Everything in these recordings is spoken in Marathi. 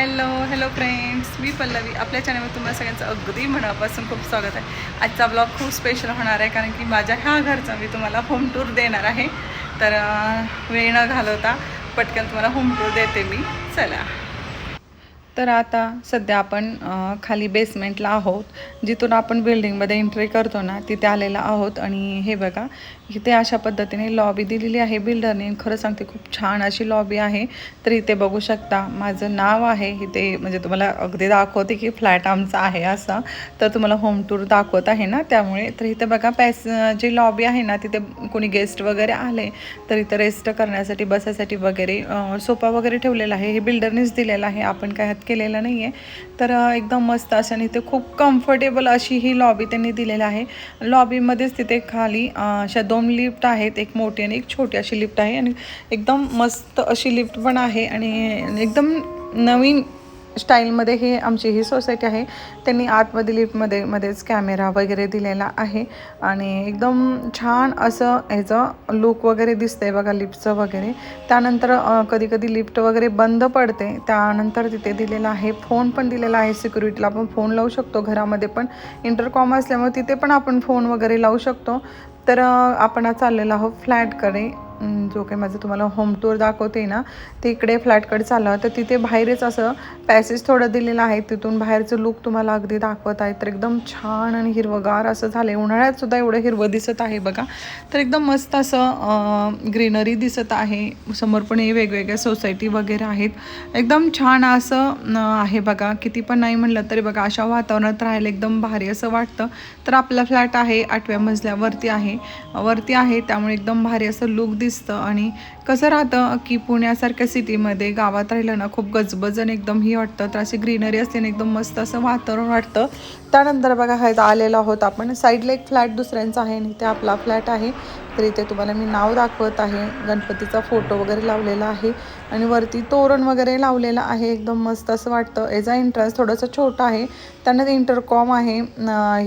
हॅलो फ्रेंड्स, मी पल्लवी. आपल्या चॅनलवर तुम्हाला सगळ्यांचं अगदी मनापासून खूप स्वागत आहे. आजचा ब्लॉग खूप स्पेशल होणार आहे, कारण की माझ्या ह्या घरचा मी तुम्हाला होम टूर देणार आहे. तर वेळ न घालवता पटकन तुम्हाला होम टूर देते मी. चला. तर आता सध्या आपण खाली बेसमेंटला आहोत, जिथून आपण बिल्डिंगमध्ये एंट्री करतो ना तिथे आलेला आहोत. आणि हे बघा, इथे अशा पद्धतीने लॉबी दिलेली आहे बिल्डरने. खरं सांगते खूप छान अशी लॉबी आहे. तर इथे बघू शकता माझं नाव आहे इथे, म्हणजे तुम्हाला अगदी दाखवते की फ्लॅट आमचा आहे असा. तर तुम्हाला होम टूर दाखवत आहे ना, त्यामुळे. तर इथे बघा जी लॉबी आहे ना, तिथे कोणी गेस्ट वगैरे आले तर इथं रेस्ट करण्यासाठी, बसायसाठी वगैरे सोफा वगैरे ठेवलेला आहे. हे बिल्डरनेच दिलेलं आहे, आपण काय केलेलं नाही आहे. तर एकदम मस्त असं, आणि इथे खूप कम्फर्टेबल अशी ही लॉबी त्यांनी दिलेली आहे. लॉबीमध्येच तिथे खाली अशा 2 लिफ्ट आहेत, एक मोठी आणि एक छोटी अशी लिफ्ट आहे. आणि एकदम मस्त अशी लिफ्ट पण आहे, आणि एकदम नवीन स्टाईलमध्ये हे आमची ही सोसायटी आहे. त्यांनी आतमध्ये लिफ्टमध्येच कॅमेरा वगैरे दिलेला आहे, आणि एकदम छान असं ह्याचं लुक वगैरे दिसतंय बघा लिफ्टचं वगैरे. त्यानंतर कधी कधी लिफ्ट वगैरे बंद पडते, त्यानंतर तिथे दिलेला आहे फोन पण दिलेला आहे. सिक्युरिटीला आपण फोन लावू शकतो, घरामध्ये पण इंटरकॉम असल्यामुळे तिथे पण आपण फोन वगैरे लावू शकतो. तर आपण चाललेलो आहोत फ्लॅटकडे. जो काही माझं तुम्हाला होम टूर दाखवते ना, ते इकडे फ्लॅटकडे चाललं. तर तिथे बाहेरच असं पॅसेज थोडं दिलेलं आहे, तिथून बाहेरचं लुक तुम्हाला अगदी दाखवत आहे. तर एकदम छान आणि हिरवगार असं झालं. उन्हाळ्यात सुद्धा एवढं हिरवं दिसत आहे बघा. तर एकदम मस्त असं ग्रीनरी दिसत आहे. समोर पण हे वेगवेगळ्या सोसायटी वगैरे आहेत. एकदम छान असं आहे बघा. किती पण नाही म्हटलं तरी बघा, अशा वातावरणात राहायला एकदम भारी असं वाटतं. तर आपला फ्लॅट आहे 8व्या मजल्यावरती आहे, त्यामुळे एकदम भारी असं लुक दिसतं. आणि कसं राहतं की पुण्यासारख्या सिटीमध्ये गावात राहिलं ना, खूप गजबज आणि एकदम ही वाटतं. तर अशी ग्रीनरी असते ना, एकदम मस्त असं वातावरण वाटतं. त्यानंतर बघा, हा आलेलो आहोत आपण. साईडला एक फ्लॅट दुसऱ्यांचा आहे आणि इथे आपला फ्लॅट आहे. तर इथे तुम्हाला मी नाव दाखवत आहे. गणपतीचा फोटो वगैरे लावलेला आहे, आणि वरती तोरण वगैरे लावलेलं आहे. एकदम मस्त असं वाटतं. याचा एंट्रन्स थोडंसं छोटं आहे, त्यानंतर इंटरकॉम आहे.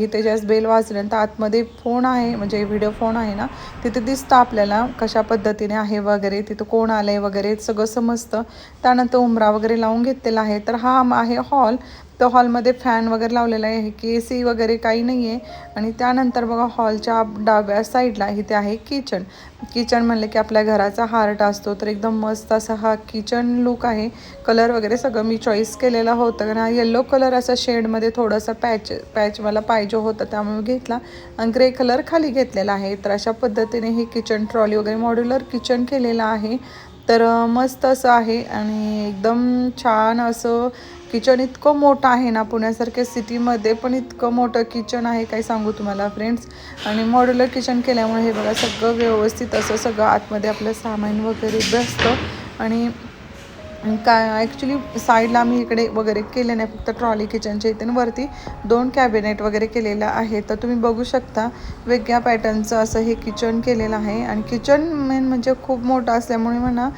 इथे जास्त बेल वाजल्यानंतर आतमध्ये फोन आहे, म्हणजे व्हिडिओ फोन आहे ना, तिथे दिसतं आपल्याला कशा पद्धतीने आहे वगैरे, तिथं कोण आलं आहे वगैरे सगळं समजतं. त्यानंतर उंबरा वगैरे लावून घेतलेला आहे. तर हा आहे हॉल. तर हॉलमध्ये फॅन वगैरे लावलेला आहे, की AC वगैरे काही नाही आहे. आणि त्यानंतर बघा, हॉलच्या डाव्या साईडला इथे आहे किचन म्हणलं की आपल्या घराचा हार्ट असतो. तर एकदम मस्त असा हा किचन लुक आहे. कलर वगैरे सगळं मी चॉईस केलेलं होतं, कारण हा येल्लो कलर असा शेडमध्ये थोडासा पॅच मला पाहिजे होता, त्यामुळे घेतला. आणि ग्रे कलर खाली घेतलेला आहे. तर अशा पद्धतीने हे किचन ट्रॉली वगैरे मॉड्युलर किचन केलेलं आहे. तर मस्त असं आहे, आणि एकदम छान असं किचन. इतकं मोठं आहे ना, पुण्यासारख्या सिटीमध्ये पण इतकं मोठं किचन आहे, काय सांगू तुम्हाला फ्रेंड्स. आणि मॉड्युलर किचन केल्यामुळे हे बघा, सगळं व्यवस्थित असं सगळं आतमध्ये आपलं सामान वगैरे बसतं. आणि काय ॲक्च्युली साईडला आम्ही इकडे वगैरे केले नाही, फक्त ट्रॉली किचनच्या इथे वरती 2 कॅबिनेट वगैरे केलेलं आहे. तर तुम्ही बघू शकता, वेगळ्या पॅटर्नचं असं हे किचन केलेलं आहे. आणि किचन मेन म्हणजे खूप मोठं असल्यामुळे म्हणा,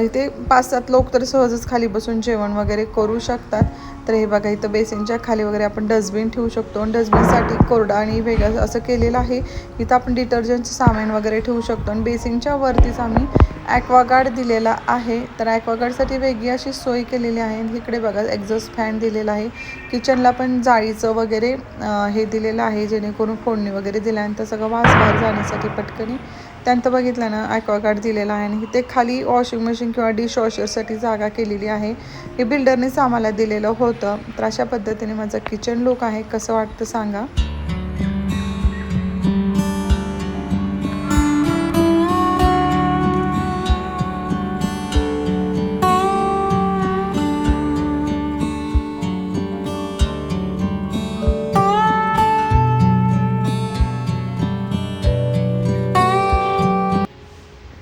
इथे 5-7 लोक तर सहजच खाली बसून जेवण वगैरे करू शकतात. तर हे बघा, इथं बेसिनच्या खाली वगैरे आपण डस्टबिन ठेवू शकतो, आणि डस्टबिनसाठी कोरडा आणि वेगळं असं केलेलं आहे. इथं आपण डिटर्जंटचं सामान वगैरे ठेवू शकतो. आणि बेसिनच्या वरतीच आम्ही ॲक्वागार्ड दिलेला आहे. तर ॲक्वागार्डसाठी वेगळी अशी सोय केलेली आहे. आणि इकडे बघा, एक्झॉस्ट फॅन दिलेला आहे. किचनला पण जाळीचं वगैरे हे दिलेलं आहे, जेणेकरून फोडणी वगैरे दिल्यानंतर सगळं वास बाहेर जाण्यासाठी पटकनी. त्यानंतर बघितलं ना, ॲक्वागार्ड दिलेला आहे. आणि इथे खाली वॉशिंग मशीन किंवा डिशवॉशरसाठी जागा केलेली आहे. हे बिल्डरनेच आम्हाला दिलेलं होतं. तर अशा पद्धतीने माझं किचन लुक आहे. कसं वाटतं सांगा.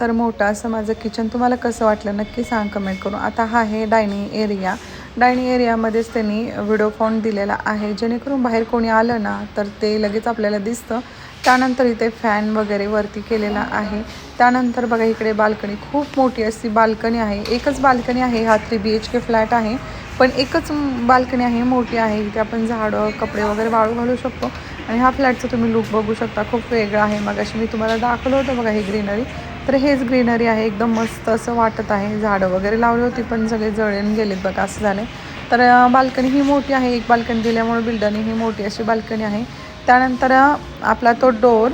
तर मोठं असं माझं किचन तुम्हाला कसं वाटलं नक्की सांग कमेंट करून. आता हा आहे डायनिंग एरियामध्येच त्यांनी व्हिडिओ फोन दिलेला आहे, जेणेकरून बाहेर कोणी आलं ना तर ते लगेच आपल्याला दिसतं. त्यानंतर इथे फॅन वगैरे वरती केलेला आहे. त्यानंतर बघा, इकडे बाल्कनी, खूप मोठी अशी बाल्कनी आहे. एकच बाल्कनी आहे. हा 3 BHK फ्लॅट आहे, पण एकच बाल्कनी आहे, मोठी आहे. इथे आपण झाडं, कपडे वगैरे वाळू घालू शकतो. आणि हा फ्लॅटचं तुम्ही लुक बघू शकता, खूप वेगळा आहे. मग अशी मी तुम्हाला दाखवलं होतं बघा, ही ग्रीनरी. तर हेच ग्रीनरी आहे, एकदम मस्त असं वाटत आहे. झाडं वगैरे लावली होती पण सगळे जळून गेलेत बघा, असं झालं. तर बाल्कनी ही मोठी आहे, एक बाल्कनी दिल्यामुळे बिल्डरनी ही मोठी अशी बाल्कनी आहे. त्यानंतर आपला तो डोर,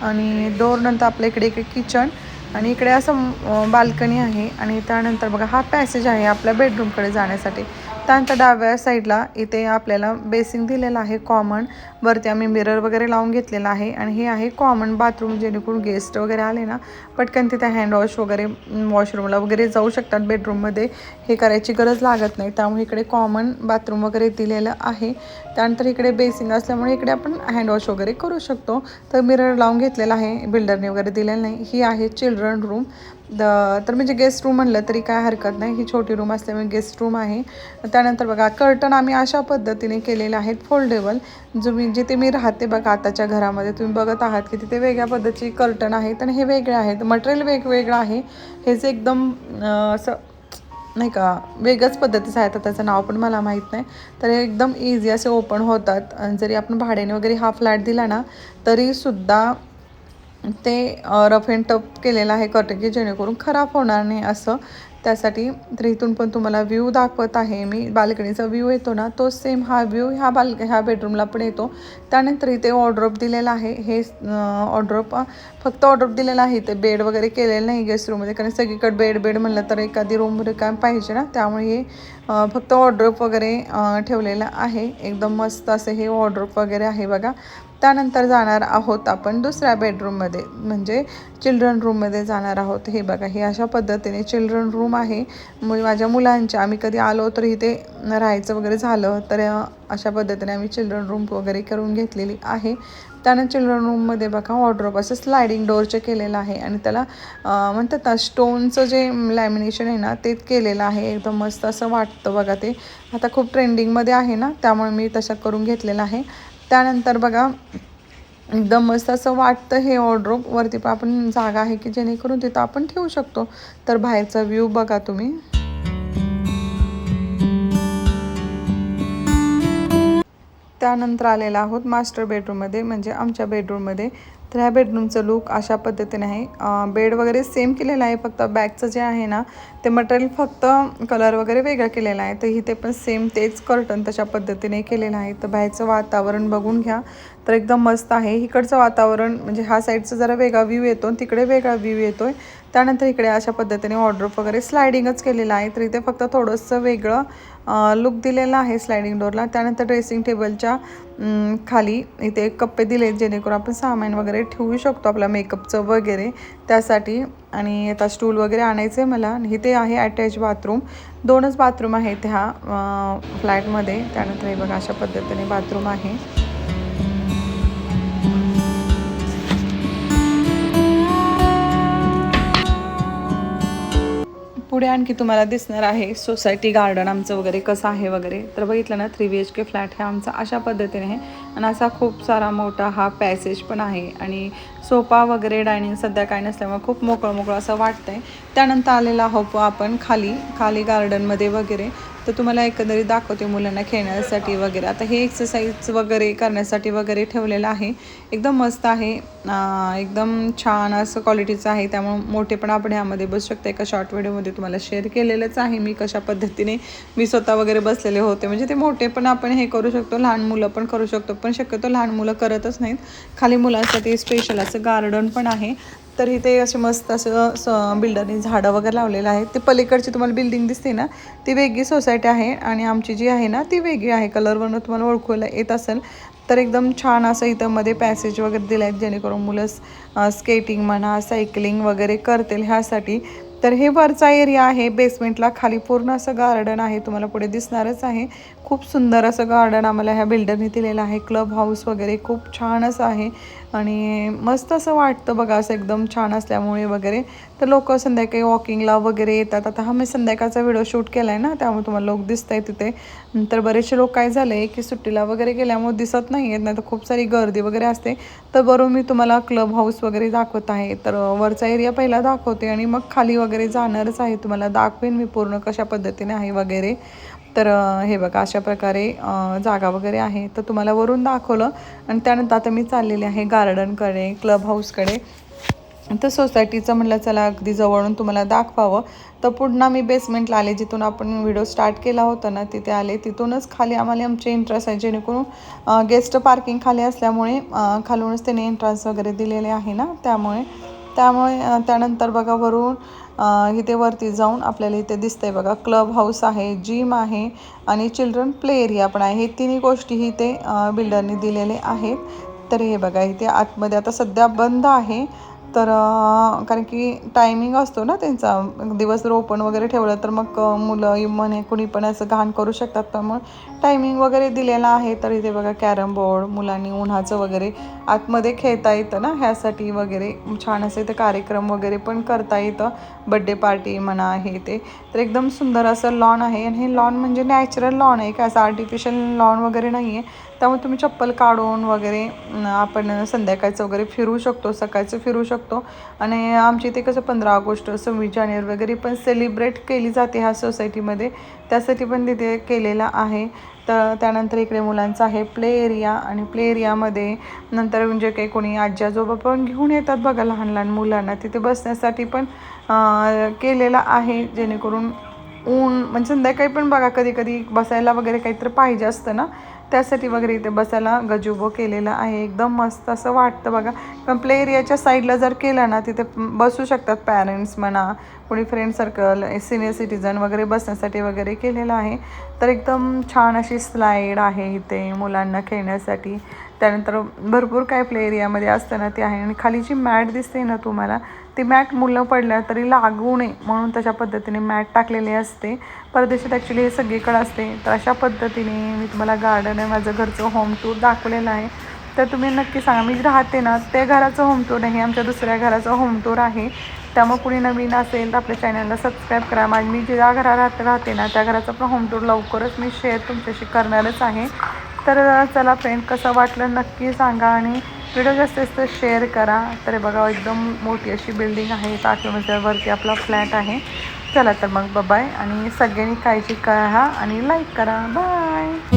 आणि डोर नंतर आपल्या इकडे एक किचन, आणि इकडे असं बाल्कनी आहे. आणि त्यानंतर बघा हा पॅसेज आहे आपल्या बेडरूमकडे जाण्यासाठी. त्यानंतर डाव्या साईडला इथे आपल्याला बेसिंग दिलेला आहे कॉमन. वरती आम्ही मिरर वगैरे लावून घेतलेला आहे. आणि हे आहे कॉमन बाथरूम, जेणेकरून गेस्ट वगैरे आले ना पटकन तिथे हँडवॉश वगैरे वॉशरूमला वगैरे जाऊ शकतात. बेडरूममध्ये हे करायची गरज लागत नाही, त्यामुळे इकडे कॉमन बाथरूम वगैरे दिलेलं आहे. त्यानंतर इकडे बेसिंग असल्यामुळे इकडे आपण हँडवॉश वगैरे करू शकतो. तर मिरर लावून घेतलेला आहे, बिल्डरने वगैरे दिलेलं नाही. ही आहे चिल्ड्रन रूम. तर म्हणजे गेस्ट रूम म्हणलं तरी काय हरकत नाही, ही छोटी रूम असल्यामुळे गेस्ट रूम आहे. त्यानंतर बघा कर्टन आम्ही अशा पद्धतीने केलेले आहेत फोल्डेबल. जिथे मी राहते बघा आताच्या घरामध्ये तुम्ही बघत आहात की तिथे वेगळ्या पद्धतीची कर्टन आहेत आणि हे वेगळे आहेत. मटेरियल वेगवेगळं आहे. हेच एकदम असं नाही का वेगळ्याच पद्धतीचं आहे, तर त्याचं नाव पण मला माहीत नाही. तर हे एकदम इझी असे ओपन होतात. जरी आपण भाड्याने वगैरे हा फ्लॅट दिला ना तरीसुद्धा ते रफ अँड टफ केलेलं आहे कर्टन, की जेणेकरून खराब होणार नाही असं. त्यासाठी तर इथून पण तुम्हाला व्ह्यू दाखवत आहे मी. बाल्कनीचा व्ह्यू येतो ना तो सेम हा व्ह्यू ह्या बेडरूमला पण येतो. त्यानंतर इथे वॉर्डरोब दिलेला आहे. हे वॉर्डरोब फक्त वॉर्डरोब दिलेला आहे, ते बेड वगैरे केलेलं नाही गेस्ट रूममध्ये, कारण सगळीकडे बेड म्हणलं तर एखादी रूम रिकाम पाहिजे ना, त्यामुळे हे फक्त वॉर्डरोब वगैरे ठेवलेलं आहे. एकदम मस्त असे हे वॉर्डरोब वगैरे आहे बघा. त्यानंतर जाणार आहोत आपण दुसऱ्या बेडरूममध्ये, म्हणजे चिल्ड्रन रूममध्ये जाणार आहोत. हे बघा, हे अशा पद्धतीने चिल्ड्रन रूम आहे. माझ्या मुलांच्या आम्ही कधी आलो तर इथे राहायचं वगैरे झालं तर अशा पद्धतीने आम्ही चिल्ड्रन रूम वगैरे करून घेतलेली आहे. त्यानंतर चिल्ड्रन रूममध्ये बघा वॉर्डरोब असं स्लायडिंग डोअरचे केलेलं आहे. आणि त्याला म्हणतात ना स्टोनचं जे लॅमिनेशन आहे ना ते केलेलं आहे. एकदम मस्त असं वाटतं बघा. ते आता खूप ट्रेंडिंगमध्ये आहे ना, त्यामुळे मी तसं करून घेतलेलं आहे. त्यानंतर बघा एकदम मस्त असं वाटतं हे वॉर्डरोब. वरती पण आपण जागा आहे की जेणेकरून तिथं आपण ठेवू शकतो. तर बाहेरचा व्ह्यू बघा तुम्ही. त्यानंतर आलेला आहोत मास्टर बेडरूममध्ये, म्हणजे आमच्या बेडरूममध्ये. तर ह्या बेडरूमचं लुक अशा पद्धतीने आहे. बेड वगैरे सेम केलेलं आहे, फक्त बॅगचं जे आहे ना ते मटेरियल फक्त कलर वगैरे वेगळं केलेलं आहे. तर इथे पण सेम तेच कर्टन तशा पद्धतीने केलेलं आहे. तर बाहेरचं वातावरण बघून घ्या, तर एकदम मस्त आहे. इकडचं वातावरण म्हणजे ह्या साईडचं जरा वेगळा व्ह्यू येतो, तिकडे वेगळा व्ह्यू येतो आहे. त्यानंतर इकडे अशा पद्धतीने वॉर्डरोब वगैरे स्लायडिंगच केलेलं आहे. तर इथे फक्त थोडंसं वेगळं लुक दिलेला आहे स्लायडिंग डोअरला. त्यानंतर ड्रेसिंग टेबलच्या खाली इथे कप्पे दिले, जेणेकरून आपण सामान वगैरे ठेवू शकतो आपला मेकअपचं वगैरे त्यासाठी. आणि आता स्टूल वगैरे आणायचं आहे मला. आणि इथे आहे अटॅच बाथरूम, 2च बाथरूम आहेत ह्या फ्लॅटमध्ये. त्यानंतर हे बघा अशा पद्धतीने बाथरूम आहे. पुढे आणखी तुम्हाला दिसणार आहे सोसायटी गार्डन आमचं वगैरे कसं आहे वगैरे. तर बघितलं ना 3 BHK फ्लॅट हे आमचा अशा पद्धतीने आहे. आणि असा खूप सारा मोठा हा पॅसेज पण आहे. आणि सोफा वगैरे डायनिंग सध्या काय नसल्यामुळे खूप मोकळं असं वाटतं आहे. त्यानंतर आलेला आहोत आपण खाली गार्डनमध्ये वगैरे. तर तुम्हाला एकंदरीत दाखवते मुलांना खेळण्यासाठी वगैरे. आता हे एक्सरसाइज वगैरे करण्यासाठी वगैरे ठेवलेलं आहे. एकदम मस्त आहे, एकदम छान असं क्वालिटीचं आहे. त्यामुळे मोठे पण आपण ह्यामध्ये बसू शकते. एका शॉर्ट व्हिडिओमध्ये तुम्हाला शेअर केलेलंच आहे मी कशा पद्धतीने मी स्वतः वगैरे बसलेले होते. म्हणजे ते मोठे पण आपण हे करू शकतो, लहान मुलं पण करू शकतो, पण शक्यतो लहान मुलं करतच नाहीत. खाली मुलांसाठी स्पेशल असं गार्डन पण आहे. तर इथे असे मस्त असं बिल्डरने झाडं वगैरे लावलेलं आहे. ते पलीकडची तुम्हाला बिल्डिंग दिसते ना ती वेगळी सोसायटी आहे, आणि आमची जी आहे ना ती वेगळी आहे. कलरवरनं तुम्हाला ओळखायला येत असेल. तर एकदम छान असं इथं मध्ये पॅसेज वगैरे दिलं आहे, जेणेकरून मुलं स्केटिंग म्हणा सायकलिंग वगैरे करतील ह्यासाठी. तर हे वरचा एरिया आहे. बेसमेंटला खाली पूर्ण असं गार्डन आहे, तुम्हाला पुढे दिसणारच आहे. खूप सुंदर असं गार्डन आम्हाला ह्या बिल्डरने दिलेलं आहे. क्लब हाऊस वगैरे खूप छान असं आहे. आणि मस्त असं वाटतं बघा, असं एकदम छान असल्यामुळे वगैरे. तर लोक संध्याकाळी वॉकिंगला वगैरे येतात. आता हा मी संध्याकाळचा व्हिडिओ शूट केला आहे ना, त्यामुळे तुम्हाला लोक दिसत आहे तिथे. तर बरेचसे लोक काय झालं आहे की सुट्टीला वगैरे गेल्यामुळे दिसत नाही आहेत, नाही तर खूप सारी गर्दी वगैरे असते. तर बरोबर मी तुम्हाला क्लब हाऊस वगैरे दाखवत आहे. तर वरचा एरिया पहिला दाखवते आणि मग खाली वगैरे जाणारच आहे, तुम्हाला दाखवेन मी पूर्ण कशा पद्धतीने आहे वगैरे. तर हे बघा अशा प्रकारे जागा वगैरे आहे. तर तुम्हाला वरून दाखवलं. आणि त्यानंतर आता मी चाललेले आहे गार्डनकडे, क्लब हाऊसकडे. तर सोसायटीचं म्हटलं चला अगदी जवळून तुम्हाला दाखवावं. तर पुन्हा मी बेसमेंटला आले, जिथून आपण व्हिडिओ स्टार्ट केला होता ना तिथे आले. तिथूनच खाली आम्हाला आमचे एंट्रन्स आहे, जेणेकरून गेस्ट पार्किंग खाली असल्यामुळे खालूनच त्याने एंट्रन्स वगैरे दिलेले आहे ना, त्यामुळे त्यानंतर बघा वरून इथे वरती जाऊन आपल्याला इथे दिसतंय बघा क्लब हाऊस आहे, जिम आहे आणि चिल्ड्रन प्ले एरिया पण आहे. हे तिन्ही गोष्टी इथे बिल्डरने दिलेले आहेत. तर हे बघा इथे आतमध्ये आता सध्या बंद आहे. तर कारण की टायमिंग असतो ना त्यांचा, दिवसभर ओपन वगैरे ठेवलं तर मग मुलं म्हणे कुणी पण असं घाण करू शकतात. त्यामुळे टायमिंग वगैरे दिलेला आहे. तर इथे बघा कॅरम बोर्ड, मुलांनी उन्हाचं वगैरे आतमध्ये खेळता येतं ना, ह्यासाठी वगैरे छान असं इथं कार्यक्रम वगैरे पण करता येतं. बड्डे पार्टी म्हणा हे ते. तर एकदम सुंदर असं लॉन आहे आणि हे लॉन म्हणजे नॅचरल लॉन आहे, काय असं आर्टिफिशियल लॉन वगैरे नाही आहे. त्यामुळे तुम्ही चप्पल काढून वगैरे आपण संध्याकाळचं वगैरे फिरू शकतो, सकाळचं फिरू शकतो. आणि आमच्या इथे कसं 15 ऑगस्ट 26 जानेवारी वगैरे पण सेलिब्रेट केली जाते ह्या सोसायटीमध्ये, त्यासाठी पण तिथे केलेला आहे. तर त्यानंतर इकडे मुलांचा आहे प्ले एरिया आणि प्ले एरियामध्ये नंतर म्हणजे काही कोणी आजी आजोबा पण घेऊन येतात बघा लहान लहान मुलांना, तिथे बसण्यासाठी पण केलेला आहे. जेणेकरून ऊन म्हणजे संध्याकाळी पण बघा कधी कधी बसायला वगैरे काहीतरी पाहिजे असतं ना, त्यासाठी वगैरे इथे बसायला गजोबो केलेलं आहे. एकदम मस्त असं वाटतं बघा. पण प्ले एरियाच्या साईडला जर केलं ना, तिथे बसू शकतात पॅरेंट्स म्हणा, कोणी फ्रेंड सर्कल, सिनियर सिटीजन वगैरे बसण्यासाठी वगैरे केलेलं आहे. तर एकदम छान अशी स्लाईड आहे इथे मुलांना खेळण्यासाठी. त्यानंतर भरपूर काय प्ले एरियामध्ये असतं ना ते आहे. आणि खाली जी मॅट दिसते ना तुम्हाला, ती मॅट मुलं पडल्या तरी लागू नये म्हणून तशा पद्धतीने मॅट टाकलेली असते. परदेशात ॲक्च्युली हे सगळीकडे असते. तर अशा पद्धतीने मी तुम्हाला गार्डन आहे माझं घरचं होम टूर दाखवलेलं आहे. तर तुम्ही नक्की सांगा, मी राहते ना त्या घराचं होम टूर नाही, आमच्या दुसऱ्या घराचं होम टूर आहे. त्यामुळे कुणी नवीन असेल तर आपल्या चॅनलला सबस्क्राईब करा. मी ज्या घरात राहते ना त्या घराचं पण होम टूर लवकरच मी शेअर तुमच्याशी करणारच आहे. तर चला फ्रेंड, कसं वाटलं नक्की सांगा आणि व्हिडिओ जास्तीत जास्त शेअर करा. तर बघा एकदम मोठी अशी बिल्डिंग आहे, 8 मजल्यावरती आपला फ्लॅट आहे. चला तर मग बाय आणि सगळ्यांनी काळजी करा आणि लाईक करा. बाय.